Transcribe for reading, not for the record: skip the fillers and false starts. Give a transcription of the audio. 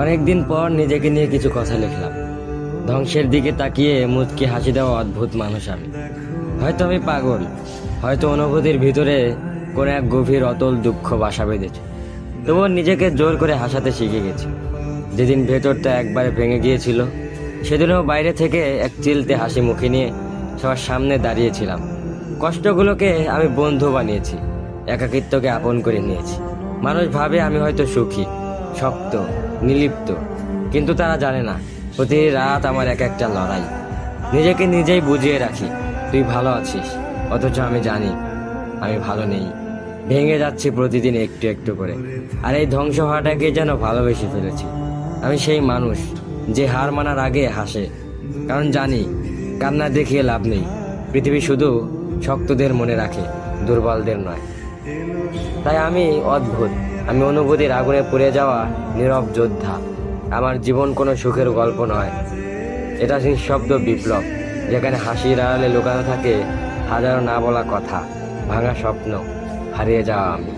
অনেকদিন পর নিজেকে নিয়ে কিছু কথা লিখলাম। ধ্বংসের দিকে তাকিয়ে মুচকি হাসি দেওয়া অদ্ভুত মানুষ আমি। হয়তো আমি পাগল, হয়তো অনুভূতির ভিতরে কোনো এক গভীর অতল দুঃখ বাসা বেঁধেছে। তবুও নিজেকে জোর করে হাসাতে শিখে গেছি। যেদিন ভেতরটা একবারে ভেঙে গিয়েছিল, সেদিনও বাইরে থেকে এক চিলতে হাসি মুখে নিয়ে সবার সামনে দাঁড়িয়েছিলাম। কষ্টগুলোকে আমি বন্ধু বানিয়েছি, একাকিত্বকে আপন করে নিয়েছি। মানুষ ভাবে আমি হয়তো সুখী, শক্ত, নির্লিপ্ত, কিন্তু তারা জানে না প্রতি রাত আমার এক একটা লড়াই। নিজেকে নিজেই বুঝিয়ে রাখি তুই ভালো আছিস, অথচ আমি জানি আমি ভালো নেই। ভেঙে যাচ্ছি প্রতিদিন একটু একটু করে, আর এই ধ্বংস হওয়াটাকে যেন ভালোবেসে ফেলেছি। আমি সেই মানুষ যে হার মানার আগে হাসে, কারণ জানি কান্না দেখিয়ে লাভ নেই। পৃথিবী শুধু শক্তদের মনে রাখে, দুর্বলদের নয়। তাই আমি অদ্ভুত, আমি অনুভূতির আগুনে পুড়ে যাওয়া নীরব যোদ্ধা। আমার জীবন কোনো সুখের গল্প নয়, এটা নিঃশব্দ বিপ্লব, যেখানে হাসির আড়ালে লুকানো থাকে হাজারো না বলা কথা, ভাঙা স্বপ্ন, হারিয়ে যাওয়া আমি।